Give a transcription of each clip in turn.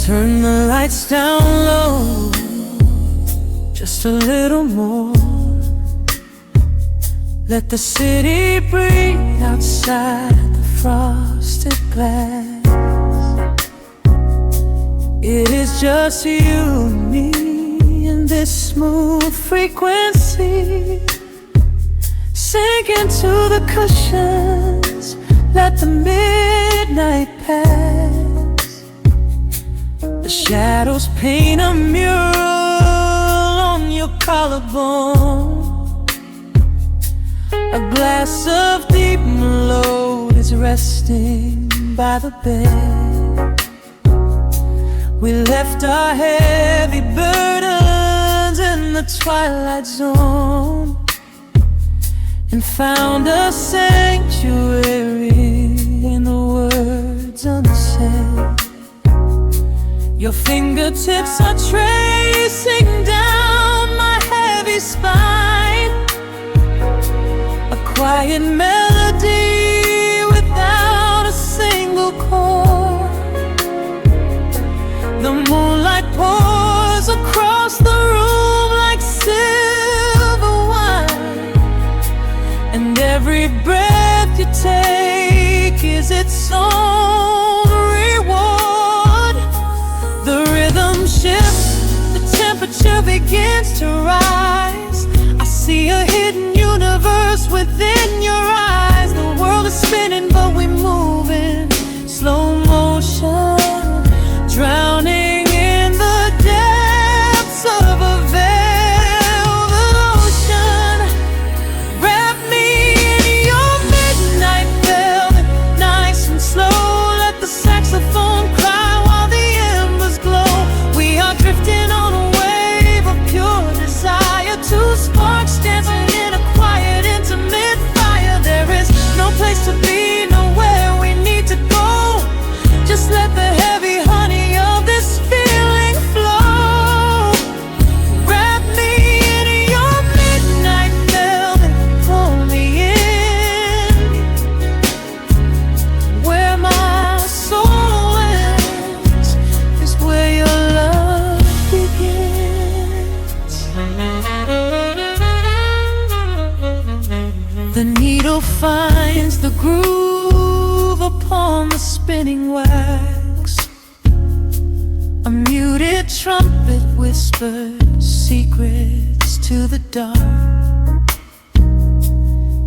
Turn the lights down low, just a little more. Let the city breathe outside the frosted glass. It is just you and me in this smooth frequency. Sink into the cushions, let the midnight pass. The shadows paint a mural on your collarbone. A glass of deep Merlot is resting by the bed. We left our heavy burdens in the twilight zone and found a sanctuary in the words unsaid. Your fingertips are tracing down my heavy spine, a quiet melody without a single chord. The moonlight pours across the room like silver wine, and every breath you take is its own reward. The rhythm shifts, the temperature begins to rise. I see a hidden universe within your eyes. The world is spinning but we're moving slow motion, drowning in the depths of a velvet ocean. Wrap me in your midnight velvet, nice and slow. Let the saxophone cry while the embers glow. We are drifting on a wave of pure desire, two sparks dancing in a quiet, intimate fire. There is no place to be, nowhere we need to go. Just let the heavy honey of this feeling flow. Wrap me in your midnight velvet, pull me in. Where my soul ends is where your love begins. The needle finds the groove upon the spinning wax. A muted trumpet whispers secrets to the dark.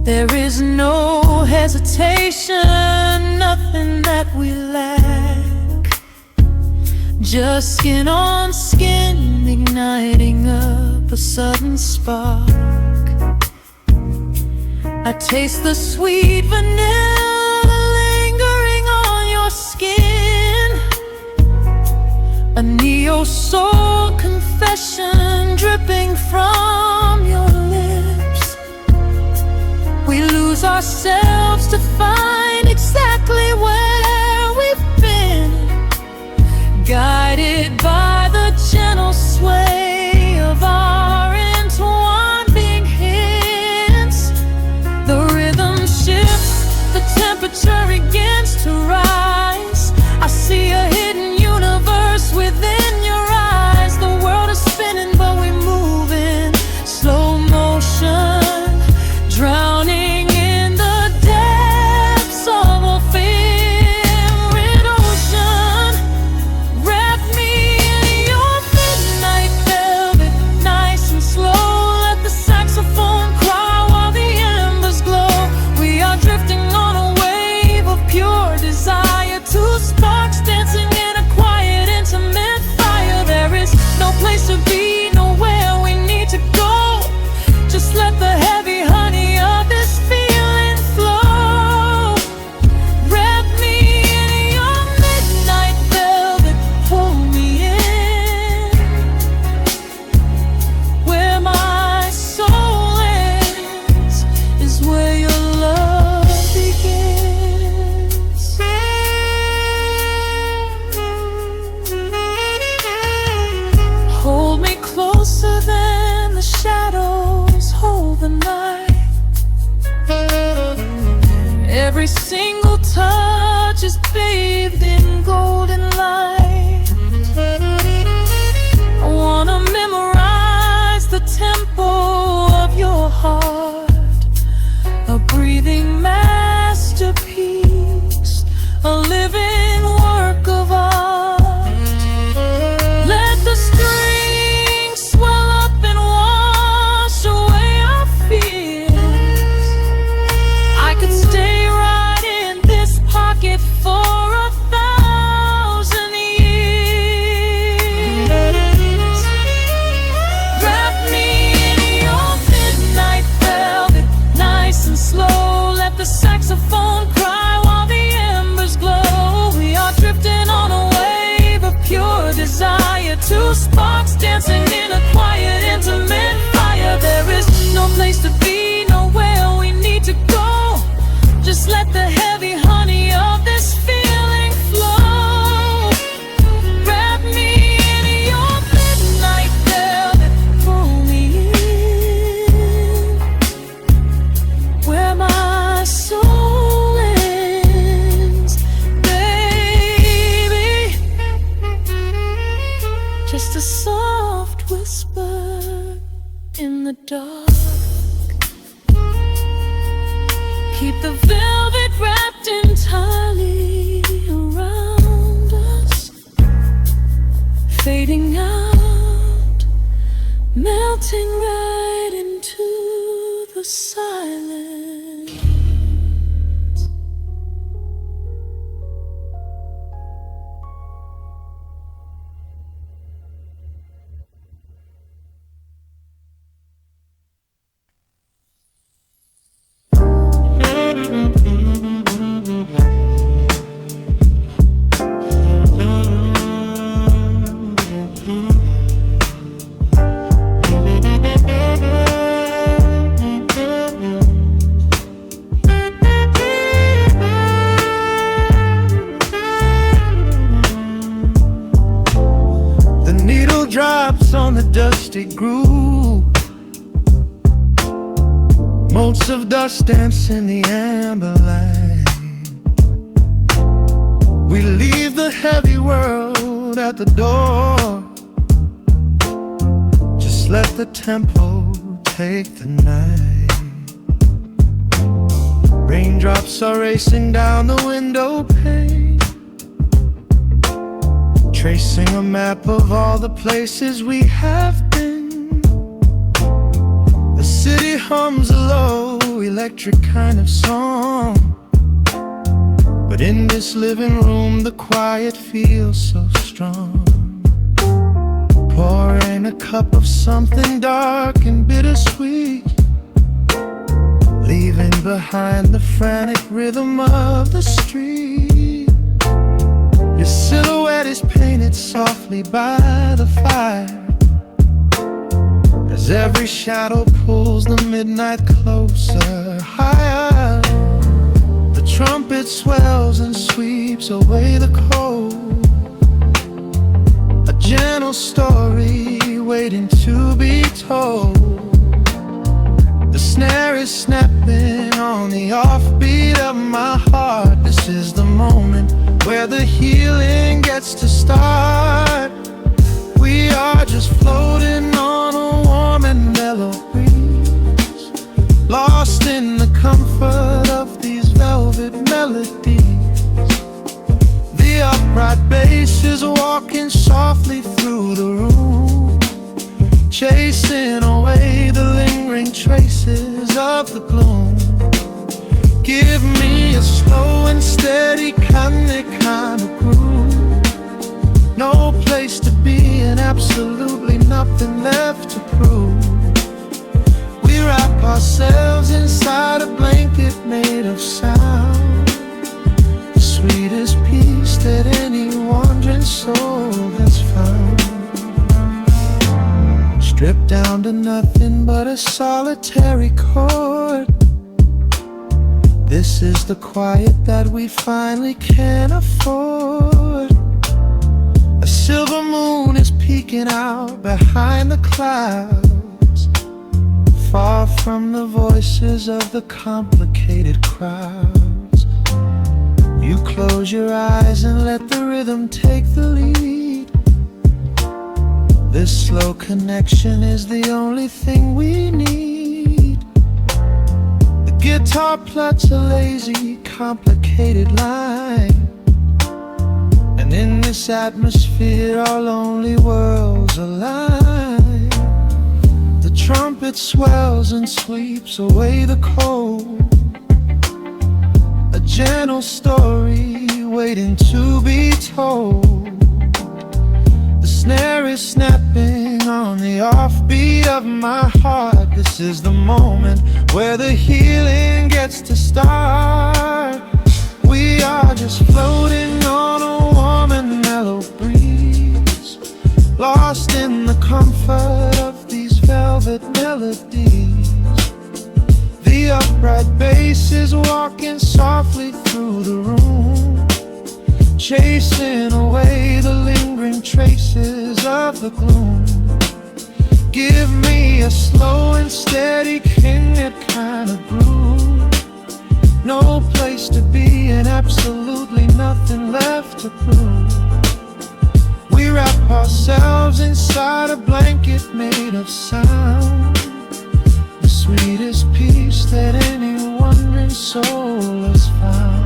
There is no hesitation, nothing that we lack. Just skin on skin, igniting up a sudden spark. I taste the sweet vanilla lingering on your skin, a neo-soul confession dripping from your lips. We lose ourselves to find exactly where we've been, guided by the gentle sway of our entwined hints. The rhythm shifts, the temperature begins to rise. I see a hidden universe within your eyes. The world is spinning but we're moving slow motion, drowning in the depths of a favorite ocean. Wrap me in your midnight velvet, nice and slow. Let the saxophone cry while the embers glow. We are drifting on a wave of pure desire, two sparks dancing in a quiet, intimate fire. There is no place to be, nowhere we need to go. Just let the heavy honey of this feeling flow. Wrap me in your midnight velvet, pull me in. Where my soul ends is where your love begins. Hold me closer than the shadows hold the night. Every single touch is bathed in golden light. a soft whisper in the dark. Keep the velvet wrapped entirely around us, fading out, melting right into the silence. Drops on the dusty groove, motes of dust dance in the amber light. We leave the heavy world at the door. Just let the tempo take the night. Raindrops are racing down the window pane, tracing a map of all the places we have been. The city hums a low, electric kind of song, but in this living room the quiet feels so strong. Pouring a cup of something dark and bittersweet, leaving behind the frantic rhythm of the street. Your silhouette is painted softly by the fire, as every shadow pulls the midnight closer, higher. The trumpet swells and sweeps away the cold, a gentle story waiting to be told. The snare is snapping on the offbeat of my heart. This is the moment where the healing gets to start. We are just floating on a warm and mellow breeze, lost in the comfort of these velvet melodies. The upright bass is walking softly through the room, chasing away the lingering traces of the gloom. Give me a slow and steady kind of groove, no place to be and absolutely nothing left to prove. We wrap ourselves inside a blanket made of sound, the sweetest peace that any wandering soul has found. Stripped down to nothing but a solitary chord, this is the quiet that we finally can afford. A silver moon is peeking out behind the clouds, far from the voices of the complicated crowds. You close your eyes and let the rhythm take the lead. This slow connection is the only thing we need. Guitar plucks a lazy, complicated line, and in this atmosphere our lonely worlds align. The trumpet swells and sweeps away the cold, a gentle story waiting to be told. The snare is snapping on the offbeat of my heart. This is the moment where the healing gets to start. We are just floating on a warm and mellow breeze, lost in the comfort of these velvet melodies. The upright bass is walking softly through the room, chasing away the lingering traces of the gloom. Give me a slow and steady kind of groove, no place to be and absolutely nothing left to prove. We wrap ourselves inside a blanket made of sound, the sweetest peace that any wandering soul has found.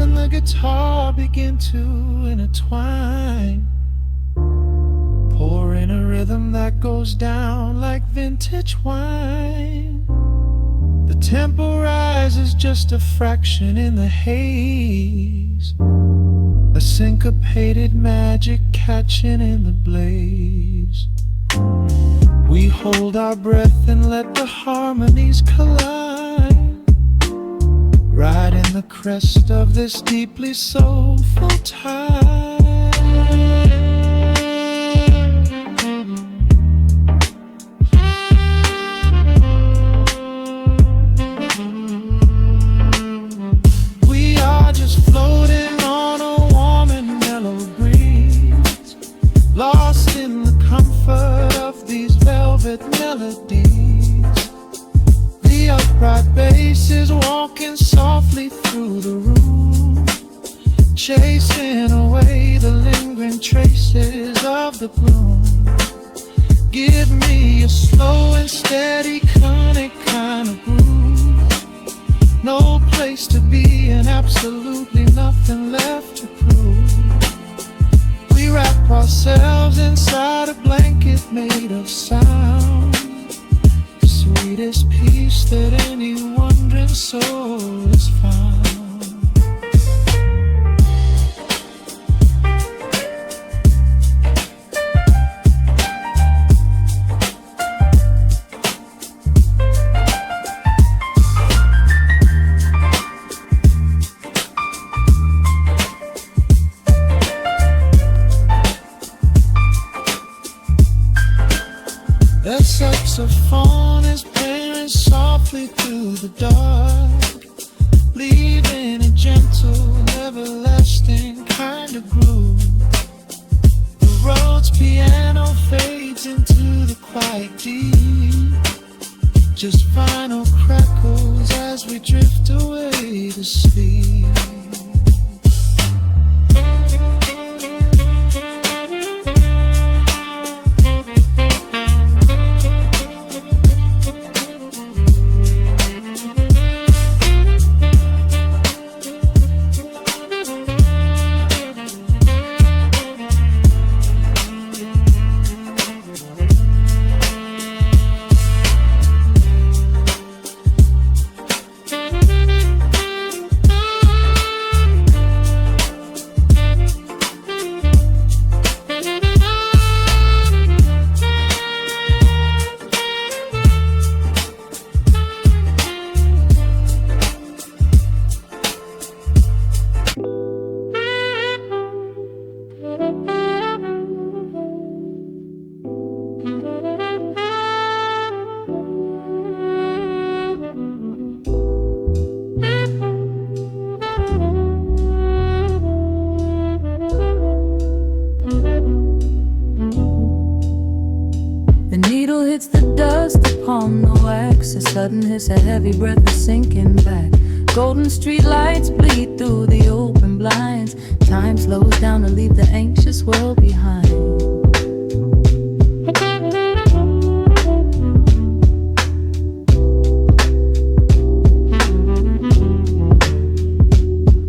And the guitar begin to intertwine, pouring a rhythm that goes down like vintage wine. The tempo rises just a fraction in the haze, a syncopated magic catching in the blaze. We hold our breath and let the harmonies collide, riding the crest of this deeply soulful tide. We are just floating on a warm and mellow breeze, lost in the comfort of these velvet melodies. The upright bass is walking softly through the room, chasing away the lingering traces of the gloom. Give me a slow and steady conic kind of groove, no place to be and absolutely nothing left to prove. We wrap ourselves inside a blanket made of sound, sweetest peace that any wandering soul has found. The saxophone is playing softly through the dark, leaving a gentle, everlasting kind of groove. The road's piano fades into the quiet deep, just final crackles as we drift away to sleep. upon the wax. A sudden hiss, a heavy breath is sinking back. Golden street lights bleed through the open blinds. Time slows down to leave the anxious world behind.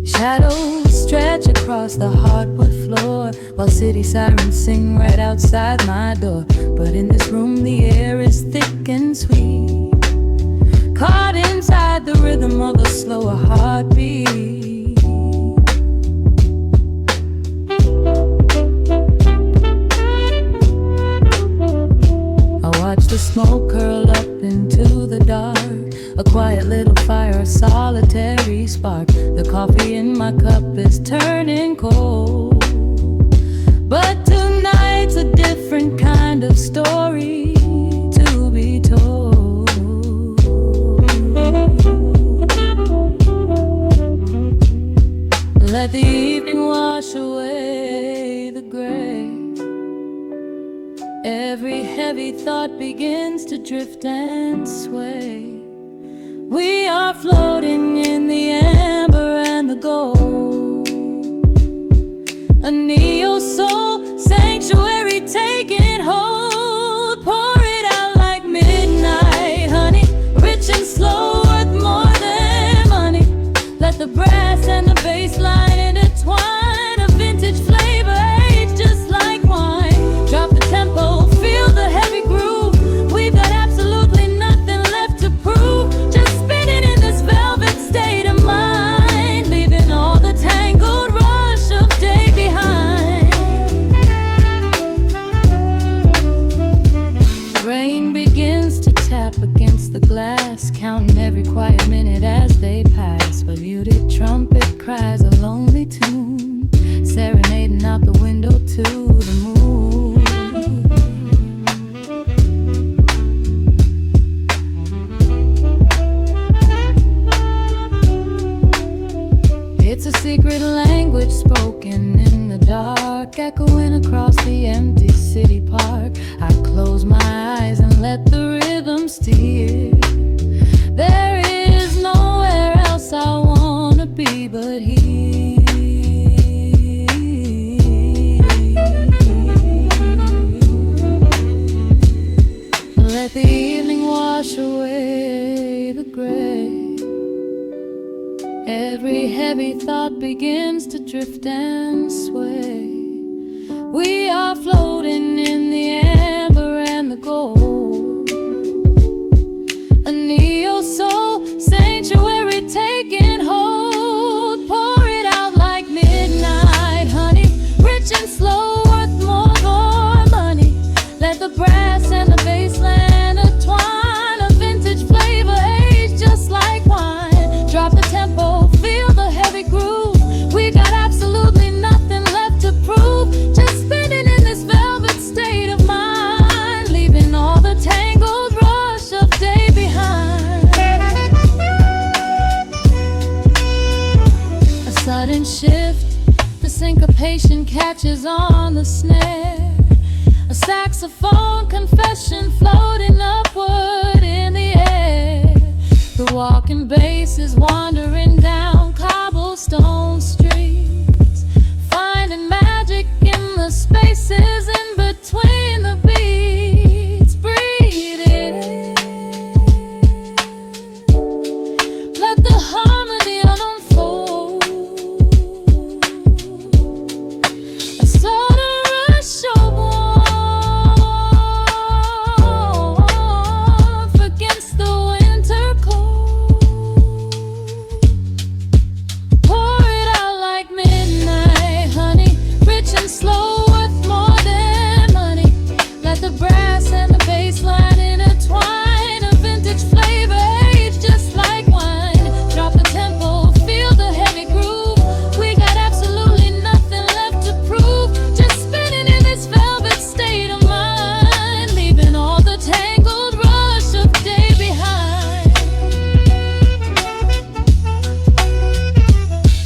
Shadows stretch across the hardwood floor, while city sirens sing right outside my door. But in this room the air is thick and sweet, caught inside the rhythm of a slower heartbeat. I watch the smoke curl up into the dark, a quiet little fire, a solitary spark. The coffee in my cup is turning cold, but tonight's a different kind of story to be told. thought begins to drift and sway. We are floating in the amber and the gold, a neo-soul sanctuary taking hold. Pour it out like midnight honey, rich and slow, worth more than money. Let the brass and the bass line intertwine, a vintage flavor aged just like wine. Drop the tempo, feel the heavy groove. We've got absolutely nothing left to prove, just spinning in this velvet state of mind, leaving all the tangled rush of day behind. Rain begins to tap against the glass, counting every quiet minute as they pass. A muted trumpet cries a lonely tune, serenading out the window to the moon. It's a secret language spoken in the dark, echoing across the empty city park. I close my eyes and let the rhythm steer. There is nowhere else I wanna be but here. Let the evening wash away the gray. Every heavy thought begins to drift and sway. We are floating in the amber and the gold, a neo-soul sanctuary taking hold. Pour it out like midnight honey, rich and slow, worth more money. Let the brass and the bass line intertwine, a vintage flavor aged just like wine. Drop the tempo, feel the heavy groove. We got absolutely nothing left to prove, just spinning in this velvet state of mind, leaving all the tangled rush of day behind. A sudden shift, the syncopation catches on the snare. A saxophone confession floating upward in the air. The walking bass is wandering down cobblestone streets, finding magic in the spaces in between the beats. Breathe it in, let the harmony unfold. A sudden rush of warmth against the winter cold. Pour it out like midnight honey, rich and slow, worth more than money. Let the brass and the bass line intertwine, a vintage flavor aged just like wine. Drop the tempo, feel the heavy groove. We got absolutely nothing left to prove, just spinning in this velvet state of mind, leaving all the tangled rush of day behind.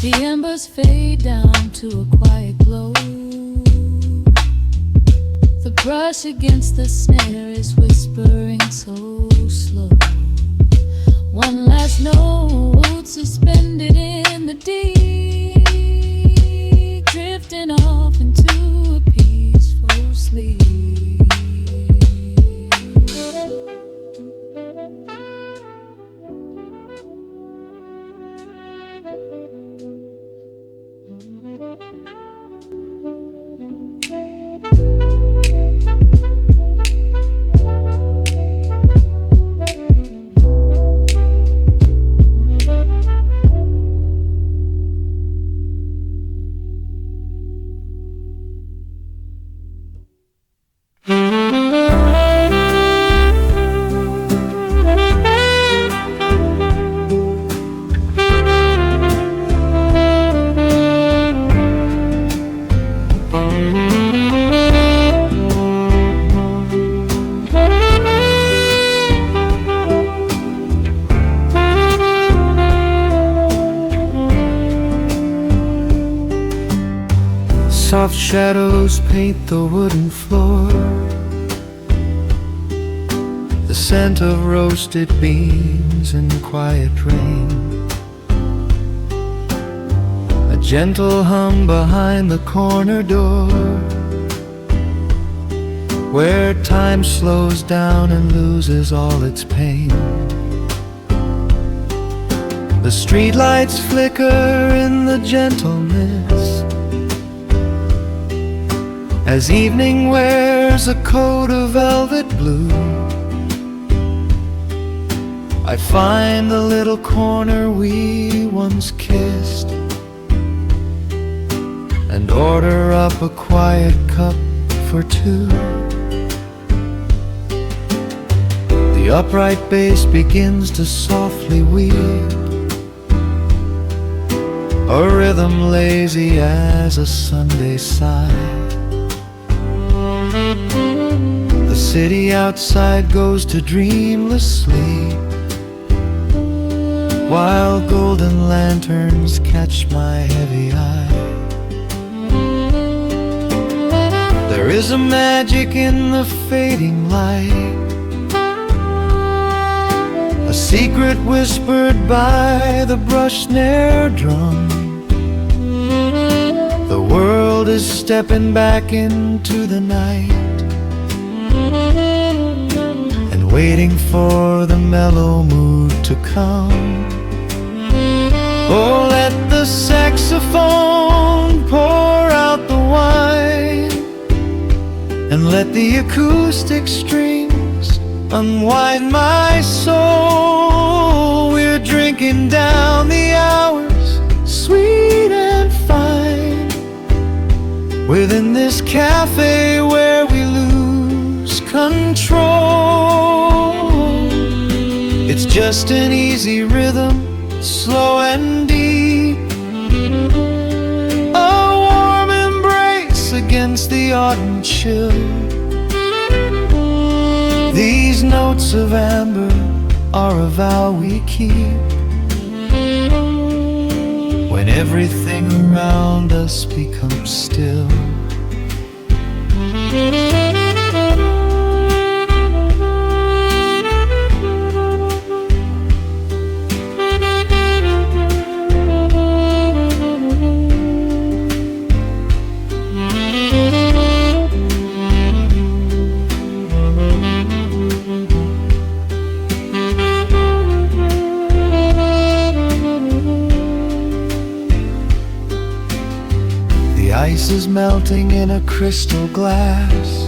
The embers fade down to a quiet glow. The brush against the snare is whispering so slow. One last note suspended in the deep, drifting off into a peaceful sleep. Soft shadows paint the wooden floor. scent of roasted beans and quiet rain. A gentle hum behind the corner door, where time slows down and loses all its pain. The streetlights flicker in the gentle mist, as evening wears a coat of velvet blue. I find the little corner we once kissed, and order up a quiet cup for two. The upright bass begins to softly weep, a rhythm lazy as a Sunday sigh. The city outside goes to dreamless sleep, while golden lanterns catch my heavy eye. There is a magic in the fading light, a secret whispered by the brush snare drum. The world is stepping back into the night, and waiting for the mellow mood to come. Oh, let the saxophone pour out the wine, and let the acoustic strings unwind my soul. We're drinking down the hours, sweet and fine, within this cafe where we lose control. It's just an easy rhythm, slow and deep, a warm embrace against the autumn chill. These notes of amber are a vow we keep, when everything around us becomes still. The ice is melting in a crystal glass,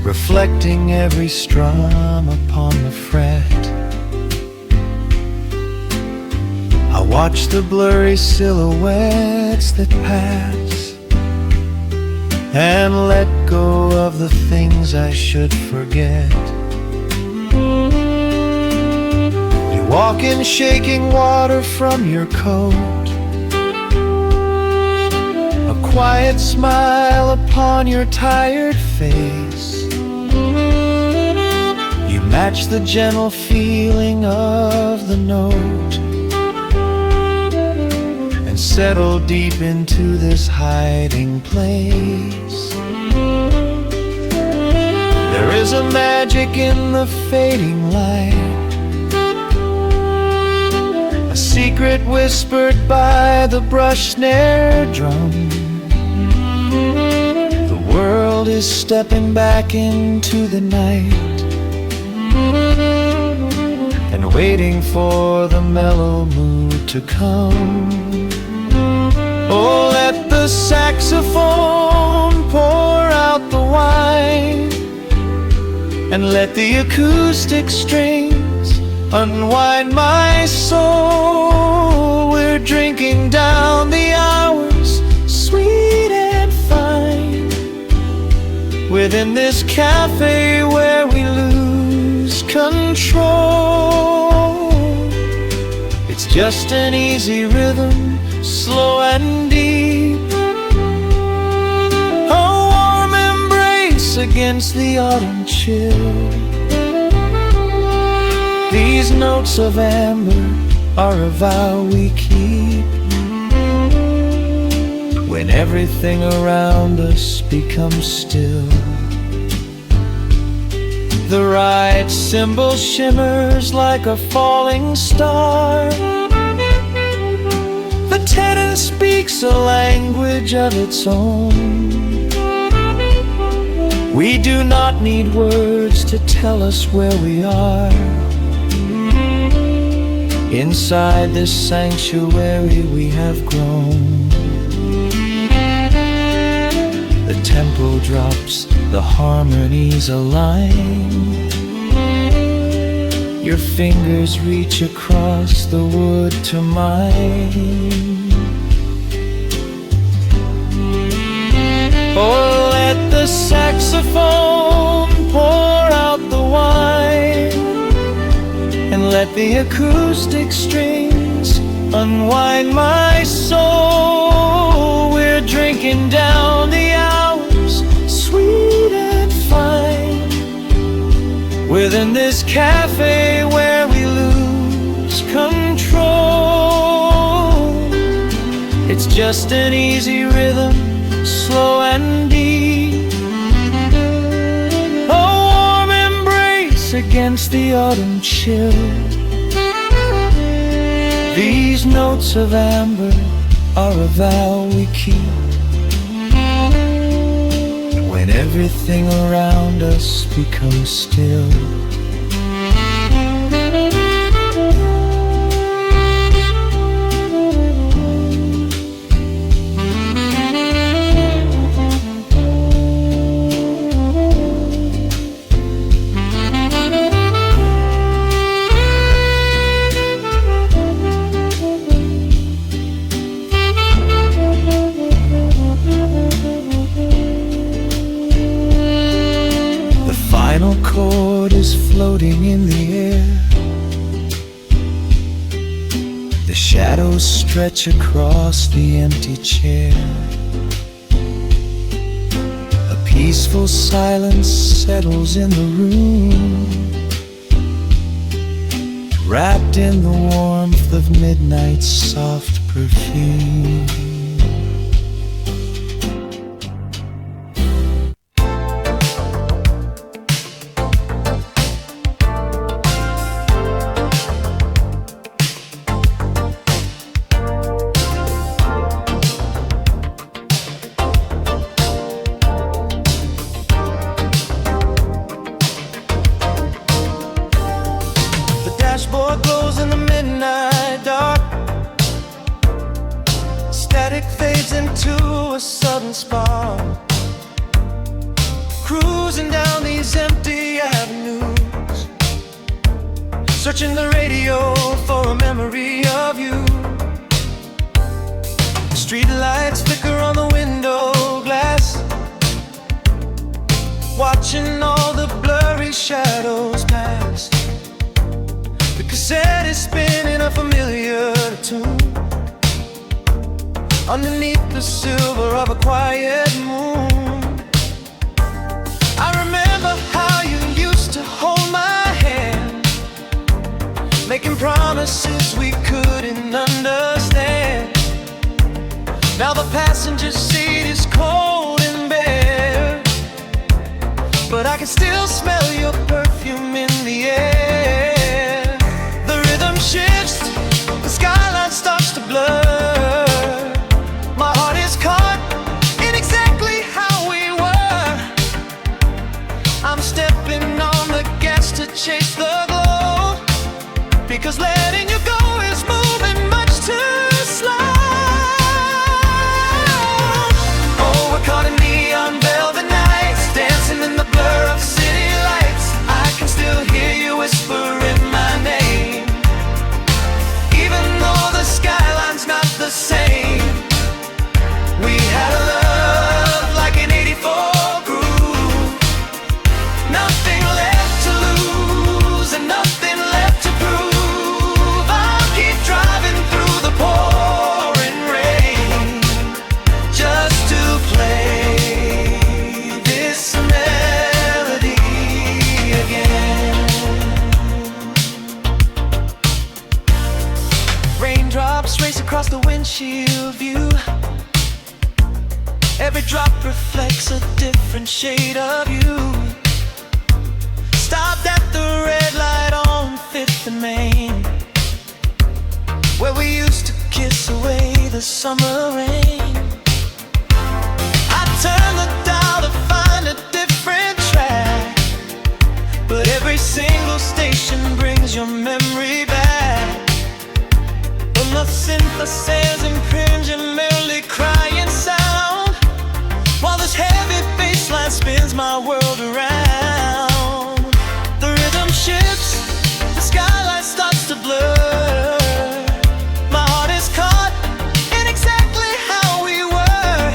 reflecting every strum upon the fret. I watch the blurry silhouettes that pass, and let go of the things I should forget. You walk in shaking water from your coat, a quiet smile upon your tired face. You match the gentle feeling of the note, and settle deep into this hiding place. There is a magic in the fading light, a secret whispered by the brush snare drum. The world is stepping back into the night, and waiting for the mellow mood to come. Oh, let the saxophone pour out the wine, and let the acoustic strings unwind my soul. We're drinking down the hours, sweet and fine, within this cafe where we lose control. It's just an easy rhythm, slow and deep, a warm embrace against the autumn chill. These notes of amber are a vow we keep, when everything around us becomes still. The right cymbal shimmers like a falling star. The tenor speaks a language of its own. We do not need words to tell us where we are. Inside this sanctuary we have grown. The tempo drops, the harmonies align. Your fingers reach across the wood to mine. Oh, let the saxophone pour out the wine, and let the acoustic strings unwind my soul. We're drinking down the hours, sweet and fine, within this cafe where we lose control. It's just an easy rhythm, slow and deep, a warm embrace against the autumn chill. These notes of amber are a vow we keep when everything around us becomes still. Final chord is floating in the air. The shadows stretch across the empty chair. A peaceful silence settles in the room, wrapped in the warmth of midnight's soft perfume. Dashboard glows in the midnight dark. Static fades into a sudden spark. Cruising down these empty avenues, searching the radio for a memory of you. Street lights flicker on the window glass, watching all the blurry shadows pass. The cassette is spinning a familiar tune underneath the silver of a quiet moon. I remember how you used to hold my hand, making promises we couldn't understand. Now the passenger seat is cold and bare, but I can still smell your perfume in the air. Shifts, the skyline starts to blur. My heart is caught in exactly how we were. I'm stepping on the gas to chase the glow, because letting you go is moving much too slow. Oh, we're caught in neon velvet nights, dancing in the blur of city lights. I can still hear you whispering my name, skyline's not the same. We had a love like an 84 groove, nothing left to lose and nothing left to prove. I'll keep driving through the pouring rain just to play this melody again. Raindrops race across the windshield view. Every drop reflects a different shade of you. Stop summer rain. I turn the dial to find a different track, but every single station brings your memory back. When the synthesizers imprint your melody crying sound, while this heavy bass line spins my world around. The rhythm shifts, the skyline starts to blur. My heart is caught in exactly how we were.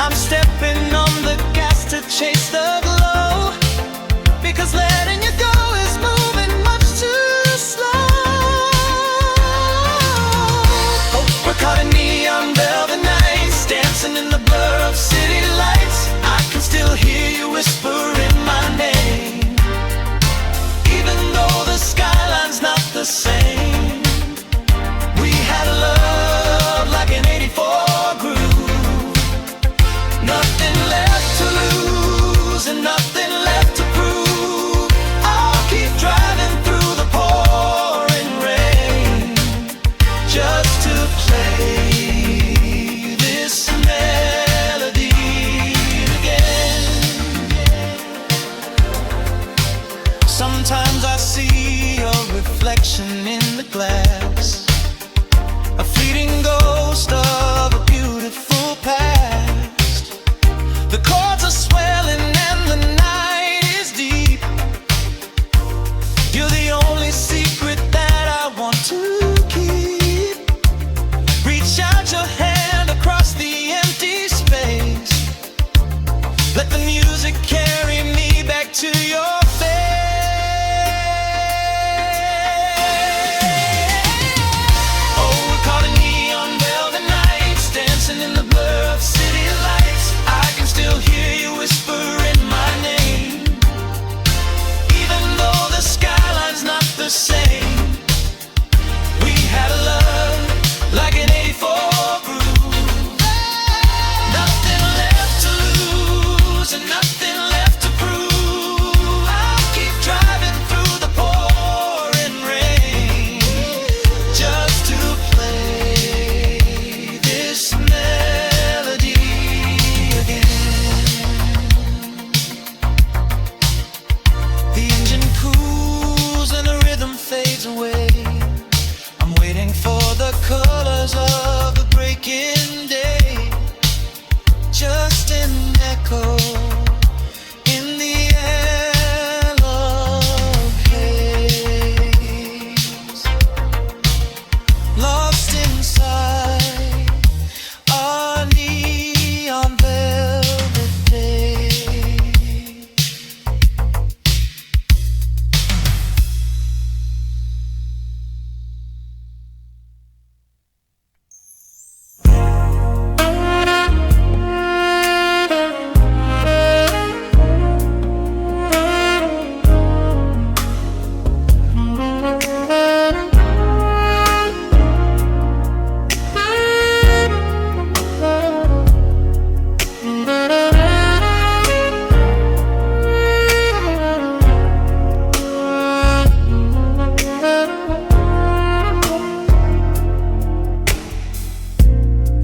I'm stepping on the gas to chase the glow, because letting you go is moving much too slow. Oh, we're caught in neon velvet nights, dancing in the blur of city lights. I can still hear you whispering my name, even though the skyline's not the same. We had love like an 84 groove, nothing left to lose and nothing left to prove. I'll keep driving through the pouring rain just to play this melody again. Sometimes I see your reflection in the glass, a fleeting ghost of a beautiful past. The chords are swelling and the night is deep. You're the only secret that I want to keep. Reach out your hand across the empty space. Let the music carry me back to your face. Oh, we're caught in neon velvet nights, dancing in the blur of city lights. I can still hear you whispering my name, even though the skyline's not the same. We had a love like an 84 groove, nothing left to lose and nothing left to prove. I'll keep driving through the pouring rain just to play this melody again. The engine cools and the rhythm fades away. I'm waiting for the colors of the breaking day, just an echo in the yellow haze, lost inside our neon velvet day.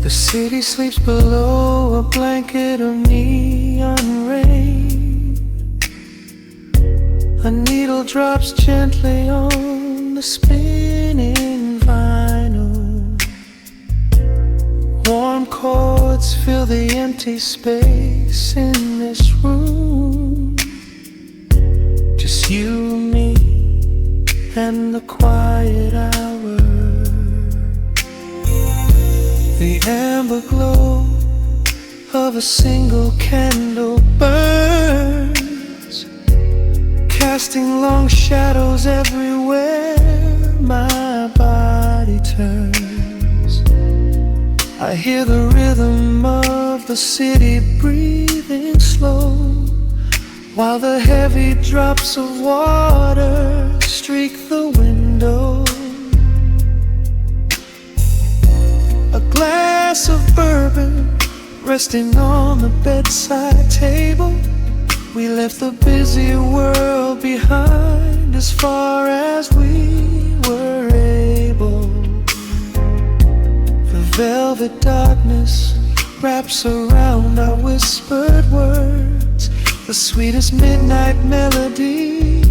The city sleeps below a blanket of neon rain. A needle drops gently on the spinning vinyl. Warm chords fill the empty space in this room. Just you, me, and the quiet hour. The amber glow of a single candle burns, casting long shadows everywhere my body turns. I hear the rhythm of the city breathing slow, while the heavy drops of water streak the window. A glass of bourbon resting on the bedside table. We left the busy world behind as far as we were able. The Velvet darkness wraps around our whispered words, the sweetest midnight melody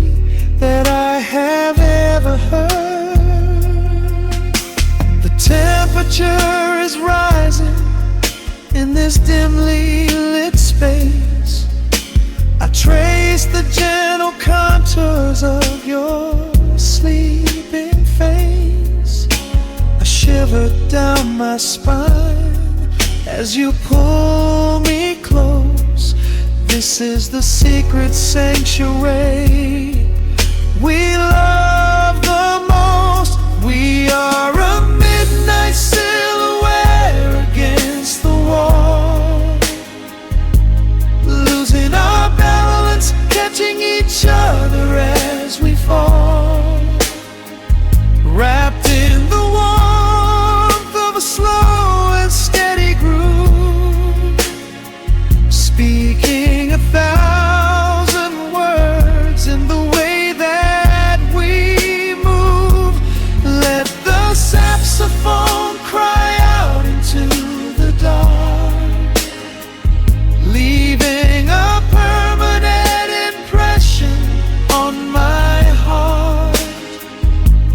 that I have ever heard. The temperature is rising in this dimly lit space. I trace the gentle contours of your sleeping face. I shiver down my spine as you pull me close. This is the secret sanctuary we love the most. We are a midnight silhouette against the wall, losing our balance, catching each other as we fall, wrapped in the warmth of a slow and steady groove, speaking 1,000 words in the way that we move. Let the saxophone cry out into the dark, leaving a permanent impression on my heart.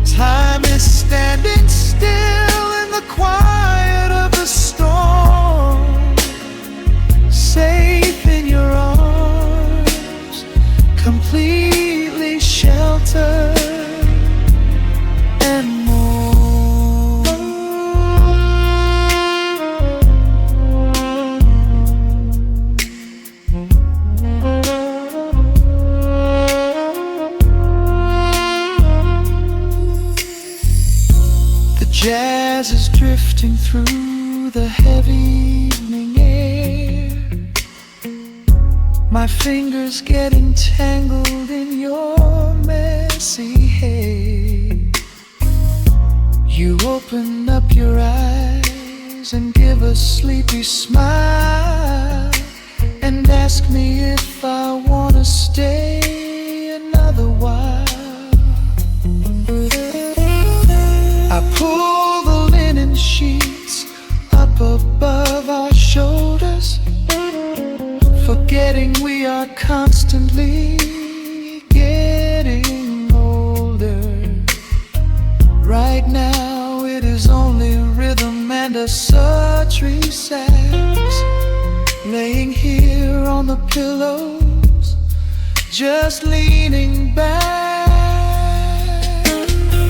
Time is standing still in the quiet of the storm, safe in your arms, completely sheltered and more. The jazz is drifting through the heavy evening air, my fingers getting tangled in your messy hair. You open up your eyes and give a sleepy smile, and ask me if I wanna stay another while. I pull the linen sheets up above our shoulders, forgetting we are constantly getting older. Right now it is only rhythm and a sultry sax, laying here on the pillows, just leaning back.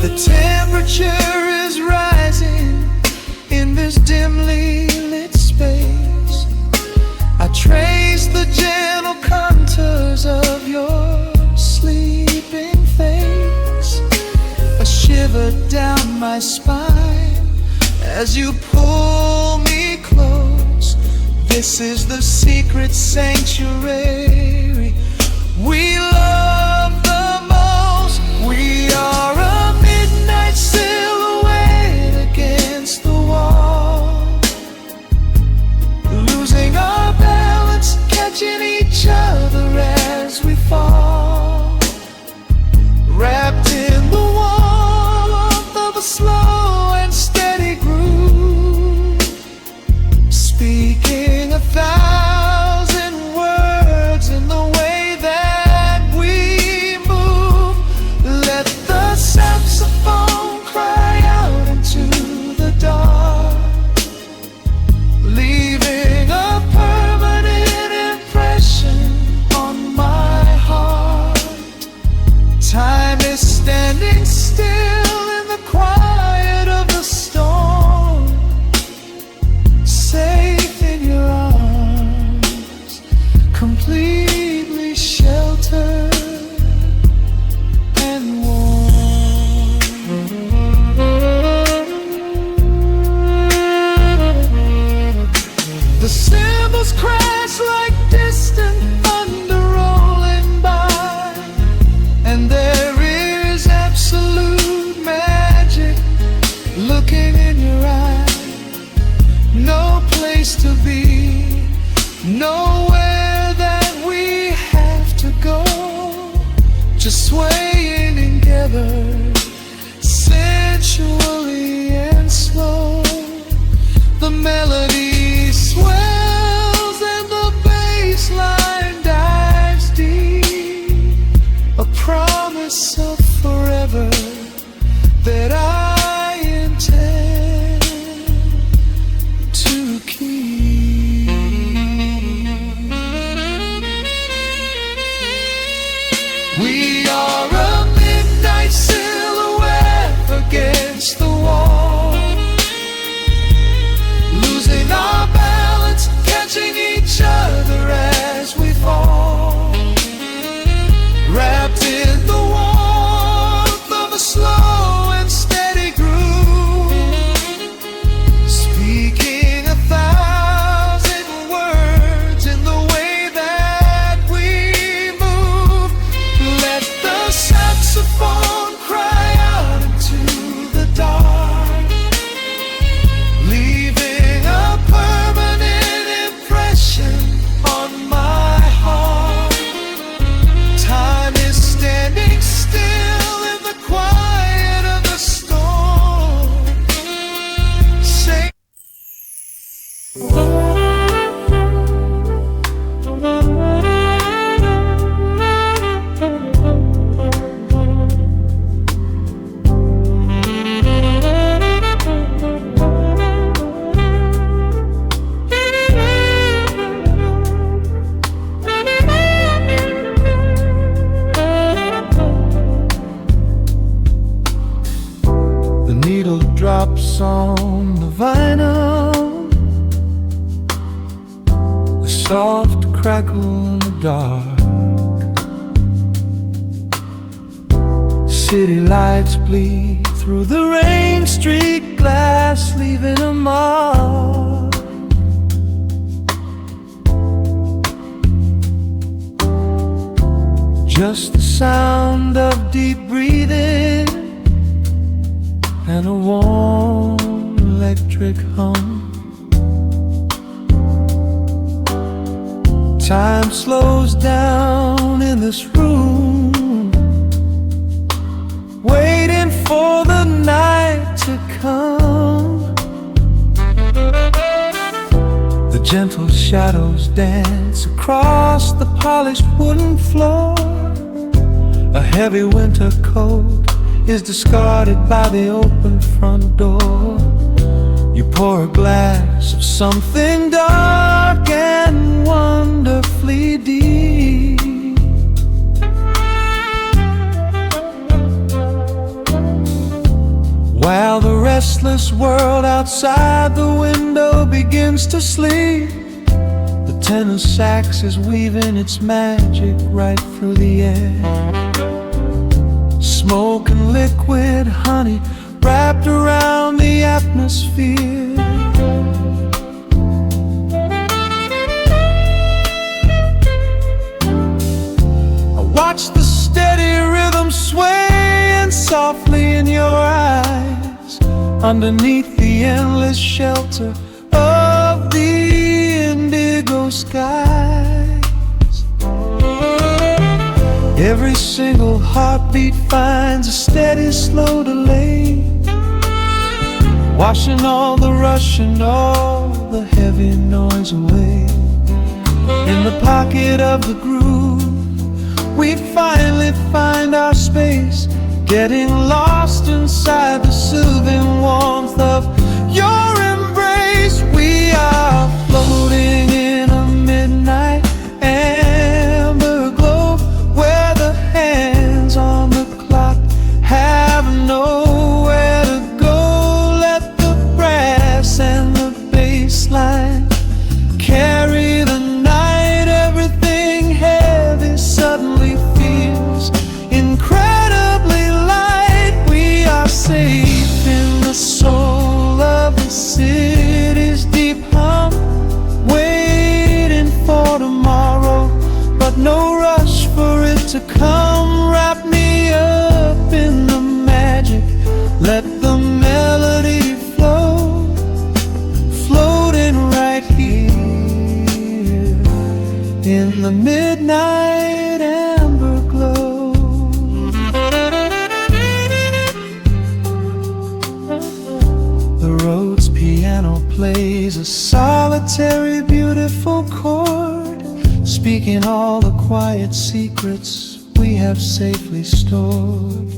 The temperature is rising in this dimly lit space. I trace the gentle contours of your sleeping face. A shiver down my spine as you pull me close. This is the secret sanctuary we love the most. We are a midnight silhouette against the wall, losing our balance, catching each other as we fall, wrapped in the warmth of a slow and steady groove, speaking 1,000 words in the way that we move. Let the saxophone cry out into the dark, leaving a permanent impression on my heart. Time is standing still in the quiet of the storm, safe in your arms, completely sheltered and warm. The cymbals crash like distant thunder rolling by, and there is absolute magic looking in your eyes. No place to be, nowhere that we have to go, just swaying together, sensually and slow. a promise of forever that I intend to keep. We are a midnight silhouette against the wall, losing our balance, catching each other as we fall, wrapped in the warmth of a slow and steady groove, speaking 1,000 words in the way that we move. Let the saxophone cry out into the dark, leaving a permanent impression on my heart. Time is standing still in the quiet of the storm. Say the needle drops on the vinyl, the soft crackle in the dark. City lights bleed through the rain-streaked glass, leaving a mark. Just the sound of deep breathing and a warm electric hum. Time slows down in this room, waiting for the night to come. The gentle shadows dance across the polished wooden floor. A heavy winter coat is discarded by the open front door. You pour a glass of something dark and wonderfully deep. While the restless world outside the window begins to sleep, the tenor sax is weaving its magic right through the air. Smoke and liquid honey wrapped around the atmosphere. I watch the steady rhythm swaying softly in your eyes, underneath the endless shelter of the indigo skies. Every single heartbeat finds a steady, slow delay, washing all the rush and all the heavy noise away. In the pocket of the groove, we finally find our space, getting lost inside the soothing warmth of your embrace. We are floating in a midnight amber glow, where the hands on the clock have nowhere to go. Let the brass and the bass line carry the night. Everything heavy suddenly feels incredibly light. We are safe in the soul of the city's deep hum, waiting for tomorrow, but no rush for it to come. Wrap me up in the magic, let the melody flow, floating right here in the midnight amber glow. The Rhodes piano plays a solitary, beautiful chord, speaking all the quiet secrets we have safely stored.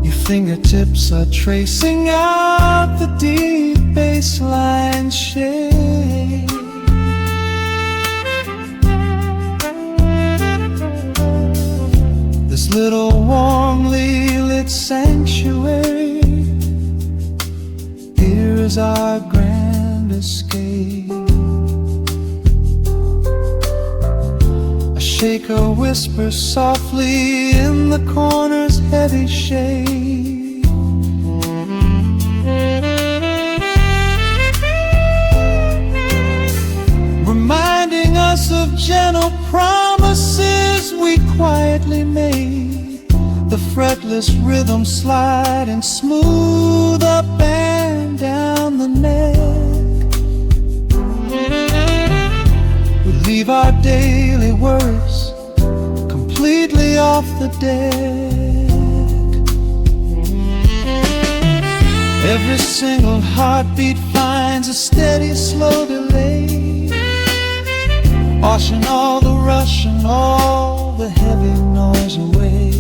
Your fingertips are tracing out the deep baseline shade. This little warmly lit sanctuary, here is our grand escape. A shaker whispers softly in the corner's heavy shade. Reminding us of gentle promises we quietly made. The fretless rhythm sliding smooth up and down the neck. We leave our daily worries completely off the deck. Every single heartbeat finds a steady, slow delay, washing all the rush and all the heavy noise away.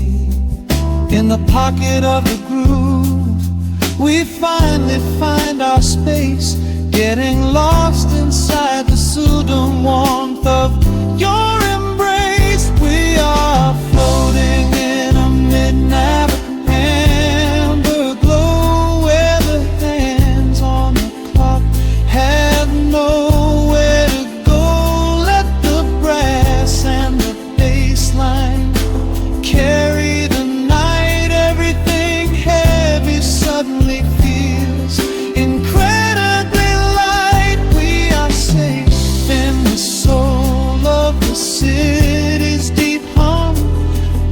In the pocket of the groove, we finally find our space, getting lost inside the soothing warmth of your embrace. We are floating in a midnight amber glow, where the hands on the clock have nowhere to go. Let the brass and the bass line carry the night. Everything heavy suddenly feels incredibly light. We are safe in the soul of the city's deep hum,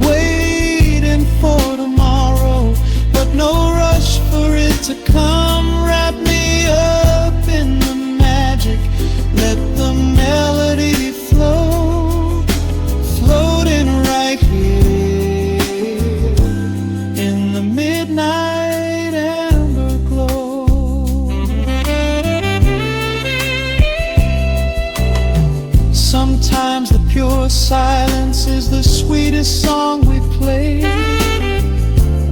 waiting for tomorrow, but no rush for it to come. Wrap me up in the magic, let the melody flow, floating right here in the midnight amber glow. Sometimes the pure silence is the sweetest song we play,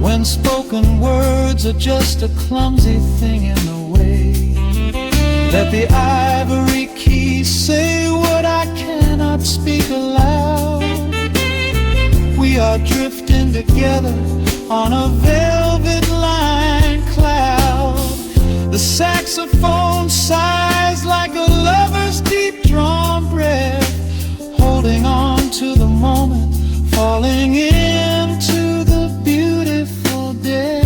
when spoken words are just a clumsy thing in the way. Let the ivory keys say what I cannot speak aloud. We are drifting together on a velvet lined cloud. The saxophone sighs like a lover's deep drawn breath, holding on to the moment, falling into the beautiful death.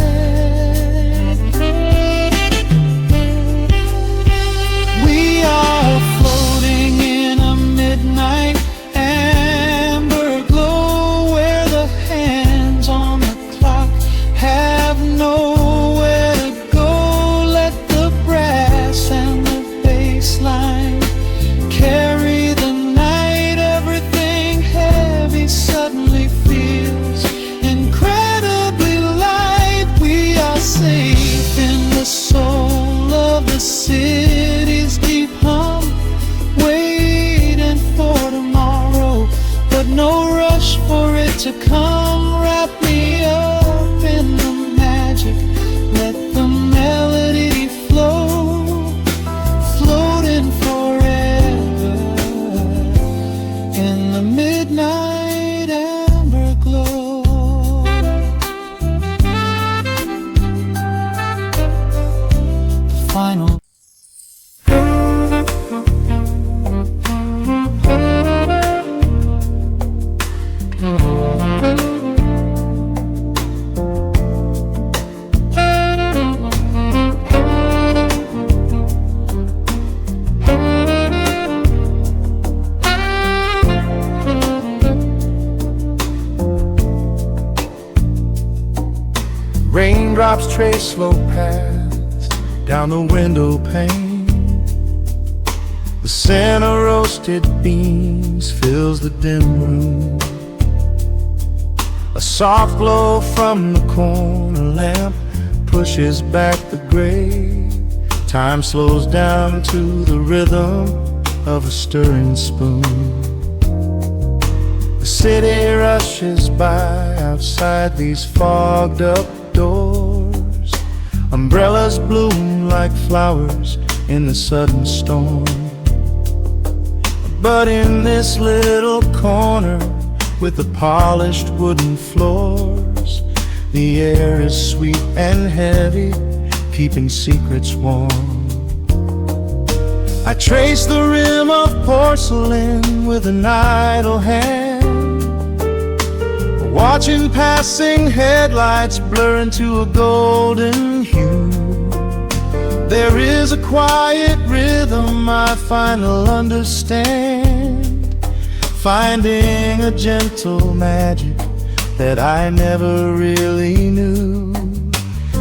We are floating in a midnight amber glow, where the hands on the clock have nowhere to go. Let the brass and the bass line carry the night. Everything heavy suddenly feels incredibly light. We are safe in the soul of the city's deep hum, waiting for tomorrow, but no rush for it to come. Wrap me up in the magic, let the melody flow, floating forever in the midnight amber glow. The final raindrops trace slow paths down the window pane. The scent of roasted beans fills the dim room. A soft glow from the corner lamp pushes back the gray. Time slows down to the rhythm of a stirring spoon. The city rushes by outside these fogged up doors. Umbrellas bloom like flowers in the sudden storm. But in this little corner with the polished wooden floors, the air is sweet and heavy, keeping secrets warm. I trace the rim of porcelain with an idle hand, watching passing headlights blur into a golden hue. There is a quiet rhythm I finally understand, finding a gentle magic that I never really knew.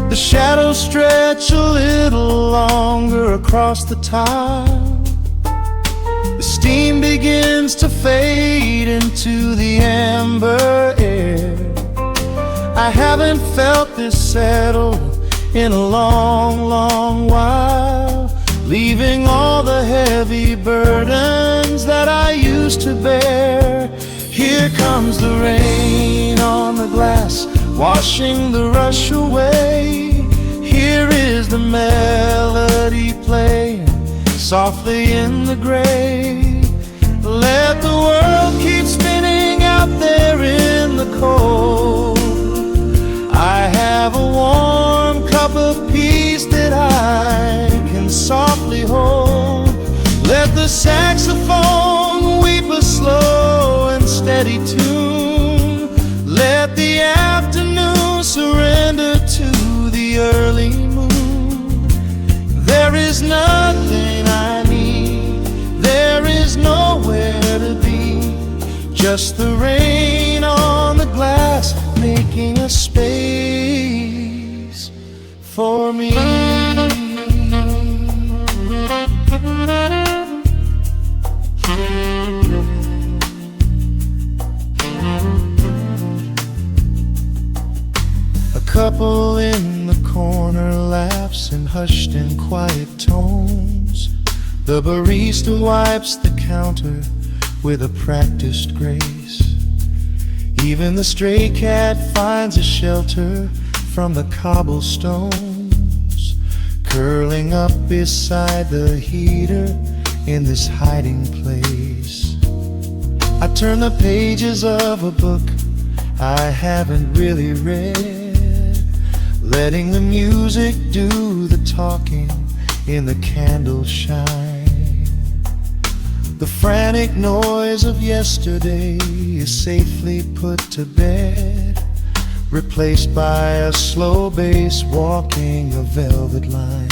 The shadows stretch a little longer across the tile. The steam begins to fade into the amber air. I haven't felt this settled in a long, long while, leaving all the heavy burdens that I used to bear. Here comes the rain on the glass, washing the rush away. Here is the melody playing softly in the gray. Let the world keep spinning out there in the cold. I have a warm cup of peace that I can softly hold. Let the saxophone weep a slow and steady tune. Let the afternoon surrender to the early moon. There is nothing I need, there is nowhere to be, just the rain on the glass making a space for me. A couple in the corner laughs in hushed and quiet tones. The barista wipes the counter with a practiced grace. Even the stray cat finds a shelter from the cobblestones, curling up beside the heater in this hiding place. I turn the pages of a book I haven't really read, letting the music do the talking in the candle shine. The frantic noise of yesterday is safely put to bed, replaced by a slow bass walking a velvet line.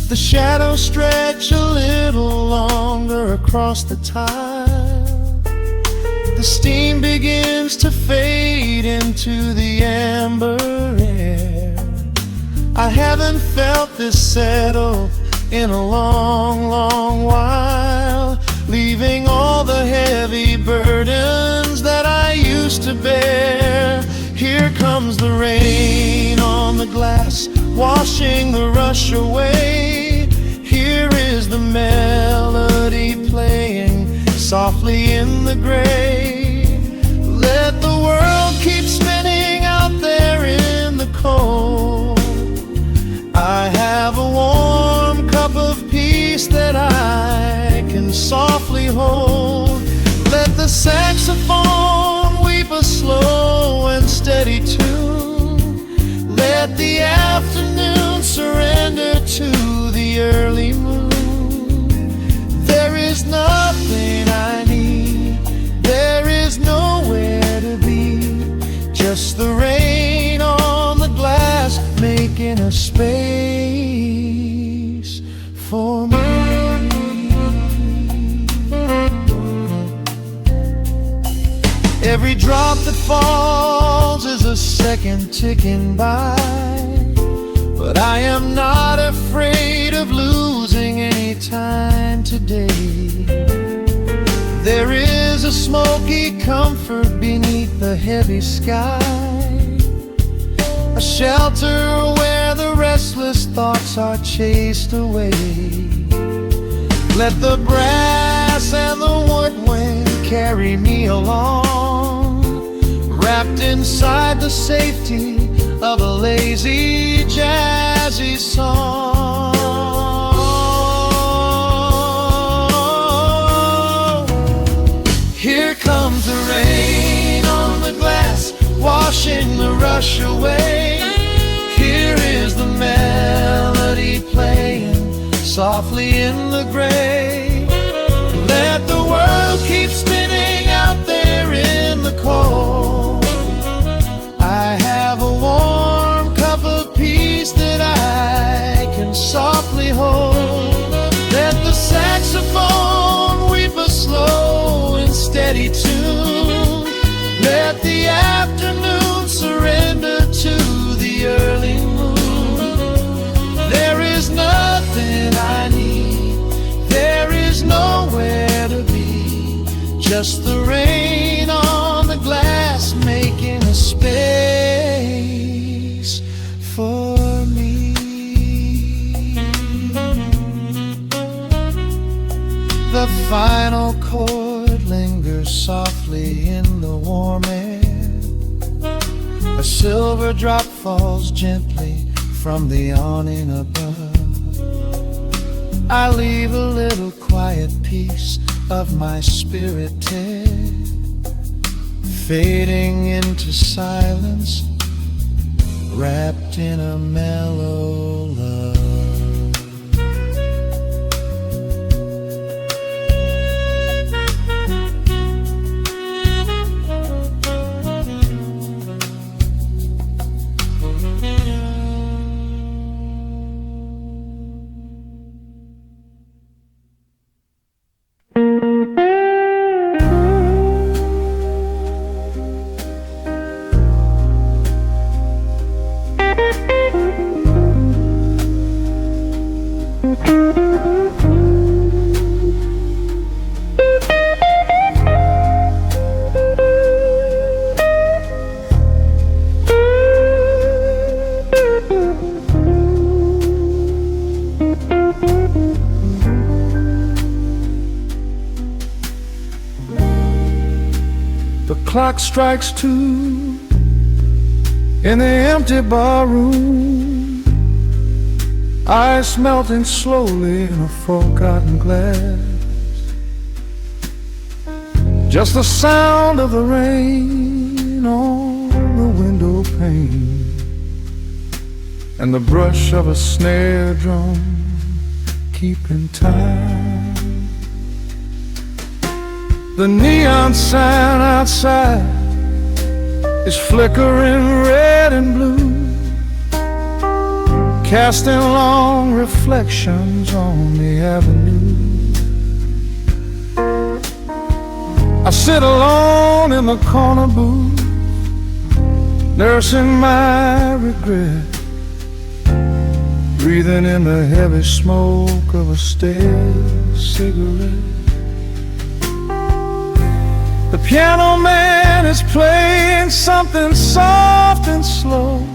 The shadows stretch a little longer across the tile. The steam begins to fade into the amber air. I haven't felt this settle in a long, long while, leaving all the heavy burdens that I used to bear. Here comes the rain on the glass, washing the rush away. Here is the melody playing softly in the gray. Let the world keep spinning out there in the cold. I have a warm cup of peace that I can softly hold. Let the saxophone weep a slow and steady tune. Let the afternoon surrender to the early moon. There is nothing I need, there is nowhere to be, just the rain on the glass making a space for me. Every drop that falls is a second ticking by, but I am not afraid of losing any time today. There is a smoky comfort beneath the heavy sky, a shelter where the restless thoughts are chased away. Let the brass and the somewhat wind carry me along, wrapped inside the safety of a lazy, jazzy song. Here comes the rain on the glass, washing the rush away. Here is the melody playing softly in the gray. Let the world keep spinning out there in the cold. I have a warm cup of peace that I can softly hold. Let the saxophone weep a slow and steady tune. Let the afternoon surrender to the early moon. There is nothing I need, there is nowhere to be, just the rain on the glass making a space for me. The final chord lingers softly in the warm air. A silver drop falls gently from the awning above. I leave a little quiet piece of my spirit tear, fading into silence, wrapped in a mellow love. The clock strikes 2 in the empty bar room, ice melting slowly in a forgotten glass. Just the sound of the rain on the window pane, and the brush of a snare drum keeping time. The neon sign outside is flickering red and blue, casting long reflections on the avenue. I sit alone in the corner booth, nursing my regret, breathing in the heavy smoke of a stale cigarette. The piano man is playing something soft and slow,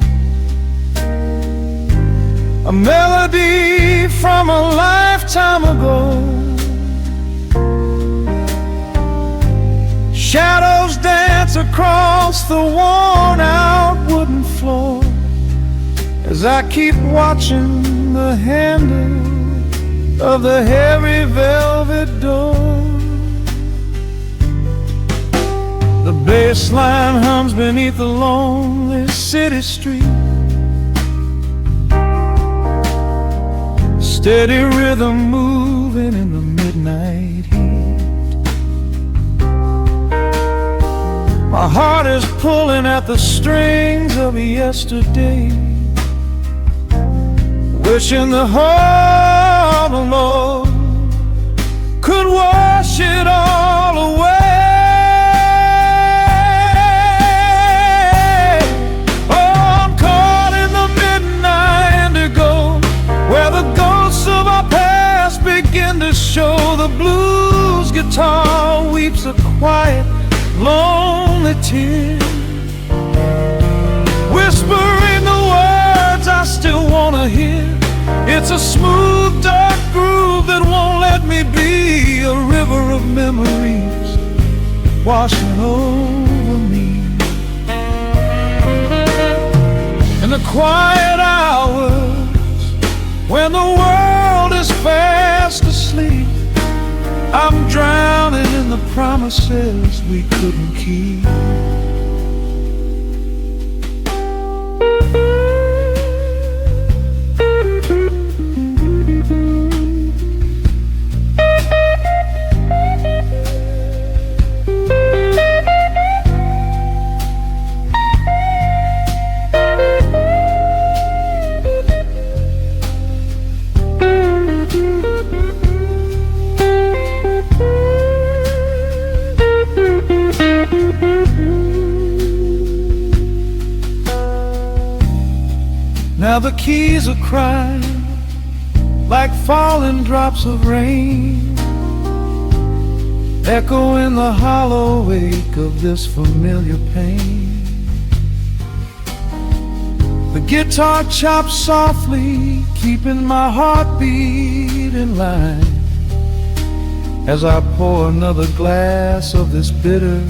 a melody from a lifetime ago. Shadows dance across the worn-out wooden floor as I keep watching the handle of the heavy velvet door. The bass line hums beneath the lonely city street, steady rhythm moving in the midnight heat. My heart is pulling at the strings of yesterday, wishing the heart of Lord could wash it all away. To show the blues guitar weeps a quiet, lonely tear, whispering the words I still wanna hear. It's a smooth, dark groove that won't let me be a river of milk memories washing over me. In the quiet hours when the world is fast asleep, I'm drowning in the promises we couldn't keep. Now the keys are crying like falling drops of rain, echo in the hollow wake of this familiar pain. The guitar chops softly, keeping my heartbeat in line, as I pour another glass of this bitter,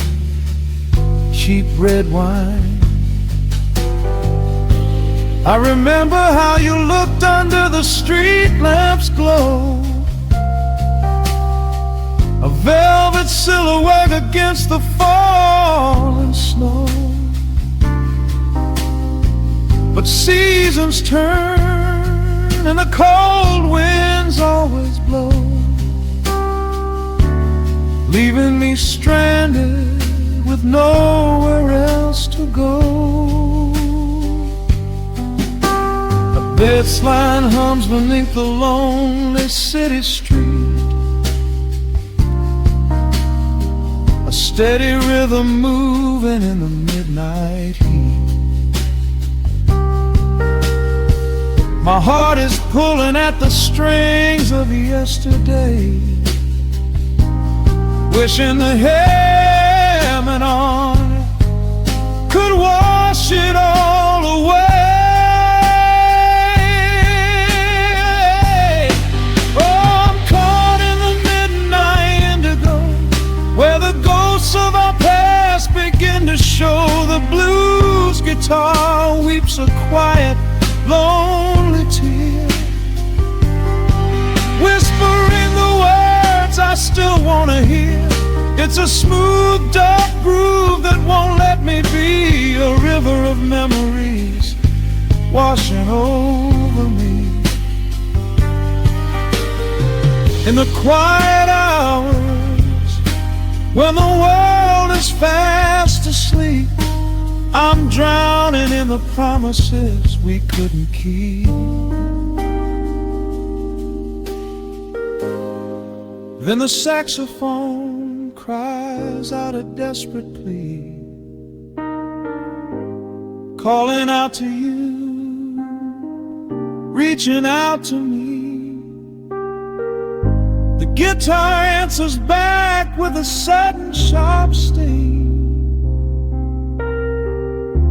cheap red wine. I remember how you looked under the street lamp's glow, a velvet silhouette against the falling snow. But seasons turn and the cold winds always blow, leaving me stranded with nowhere else to go. This line hums beneath the lonely city street, a steady rhythm moving in the midnight heat. My heart is pulling at the strings of yesterday, wishing the hammer on could wash it all away. Of our past begin to show. The blues guitar weeps a quiet, lonely tear, whispering the words I still want to hear. It's a smooth, dark groove that won't let me be, a river of memories washing over me. In the quiet hours when the world is fast asleep, I'm drowning in the promises we couldn't keep. Then the saxophone cries out a desperate plea, calling out to you, reaching out to me. The guitar answers back with a sudden sharp sting,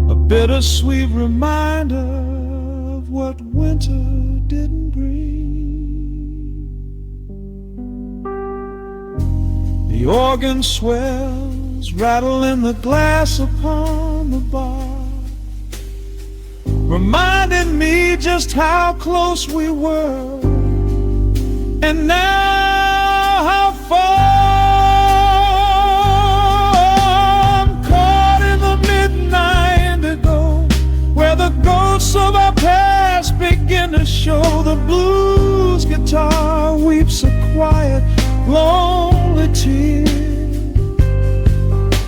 a bittersweet reminder of what winter didn't bring. The organ swells, rattling the glass upon the bar, reminding me just how close we were, and now how far. I'm caught in the midnight indigo, where the ghosts of our past begin to show. The blues guitar weeps a quiet, lonely tear,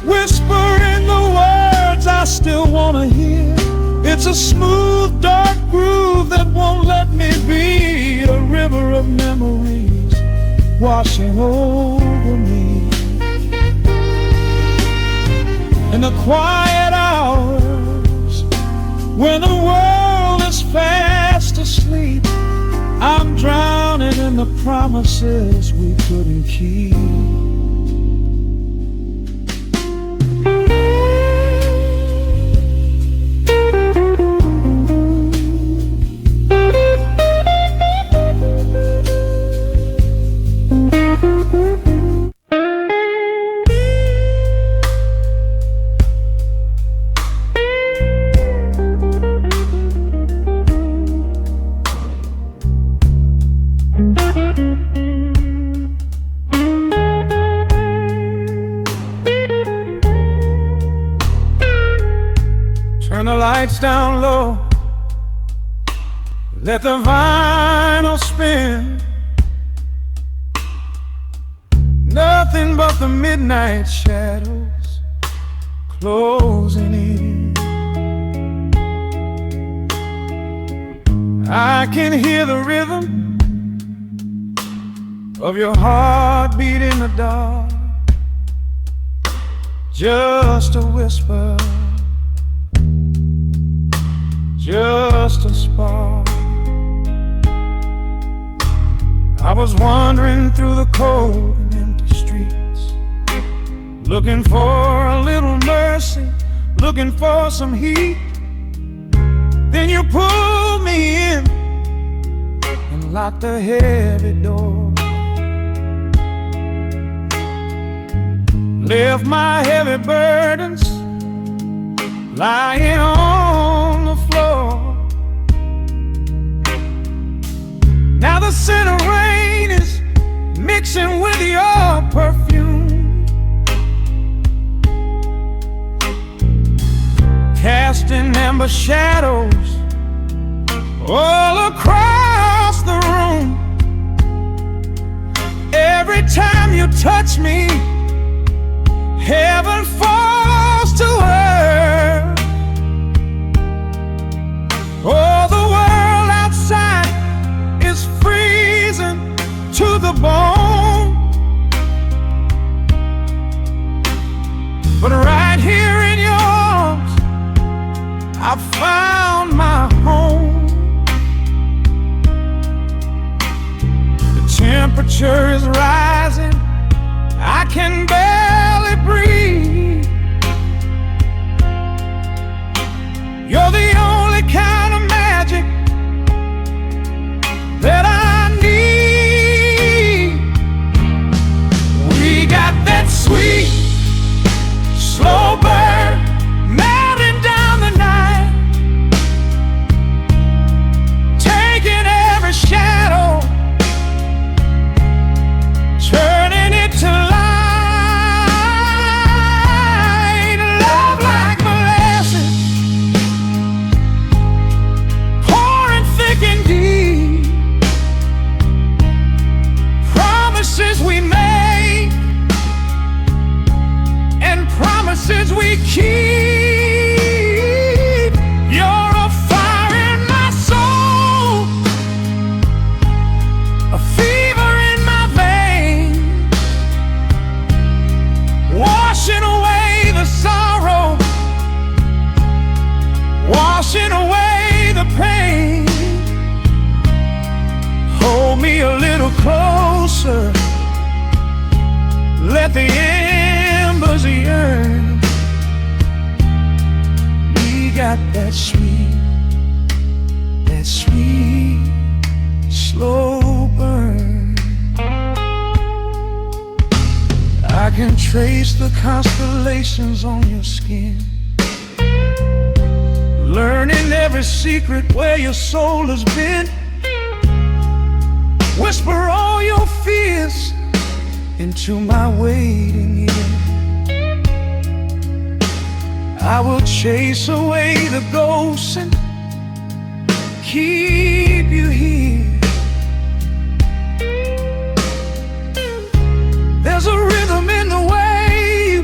whispering the words I still want to hear. It's a smooth, dark groove that won't let me be, a river of memories washing over me. In the quiet hours when the world is fast asleep, I'm drowning in the promises we couldn't keep. Turn the lights down low, let the vinyl spin. Nothing but the midnight shadows closing in. I can hear the rhythm of your heartbeat in the dark, just a whisper, just a spark. I was wandering through the cold and empty streets, looking for a little mercy, looking for some heat. Then you pulled me in and locked the heavy door, left my heavy burdens lying on the floor. Now the scent of rain is mixing with your perfume, casting amber shadows all across the room. Every time you touch me, heaven falls to earth. Oh, the world outside is freezing to the bone, but right here in your arms I found my home. The temperature is rising, I can barely breathe. You're the only kind of magic that I need. We got that sweet, slow burn melting down the night, taking every shadow, turning it to light. Love like molasses, pouring thick and deep. Promises we make and promises we keep. You're a fire in my soul, a fever in my veins, washing away the sorrow, washing away the pain. Hold me a little closer, let the embers yearn. We got that sweet, slow burn. I can trace the constellations on your skin, learning every secret where your soul has been. Whisper all your fears into my waiting ear. I will chase away the ghosts and keep you here. There's a rhythm in the way you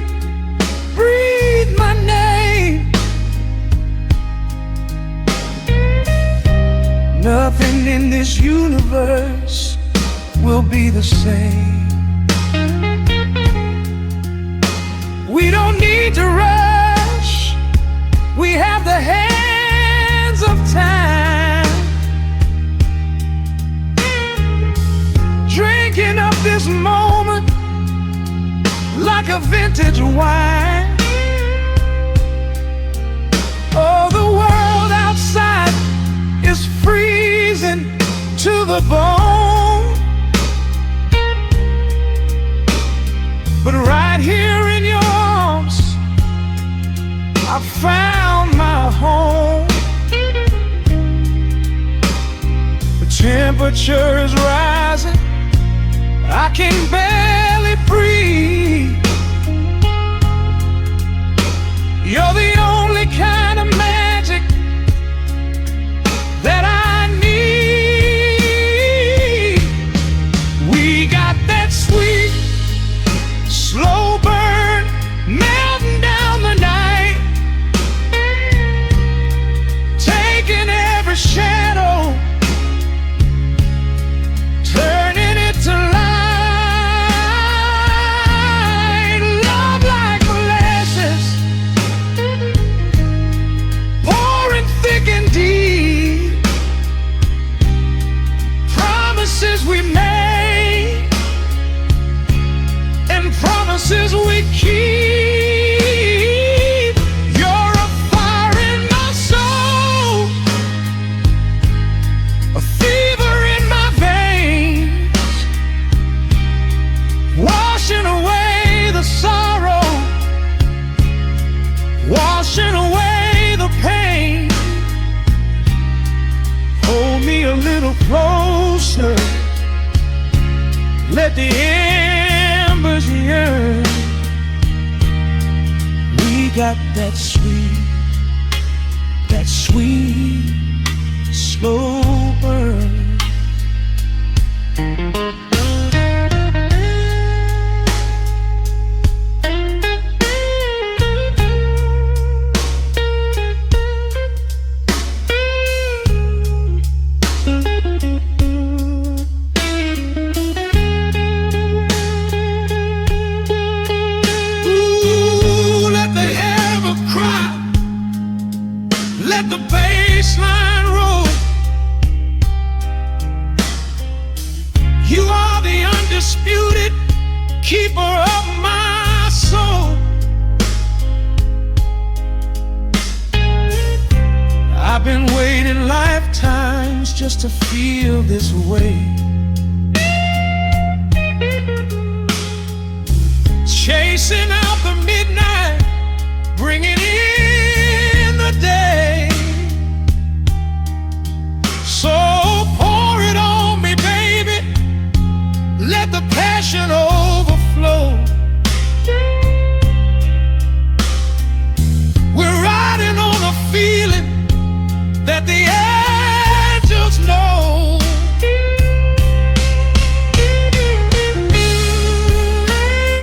breathe my name. Nothing in this universe will be the same. We don't need to rush, we have the hands of time, drinking up this moment like a vintage wine. Oh, the world outside is freezing to the bone, but right here in your arms I found my home. The temperature is rising, I can barely breathe. You're the only kind of man little closer. Let the embers yearn. We got that sweet, slow burn. Let the bass line roll. You are the undisputed keeper of my soul. I've been waiting lifetimes just to feel this way. Chasing out the midnight, bringing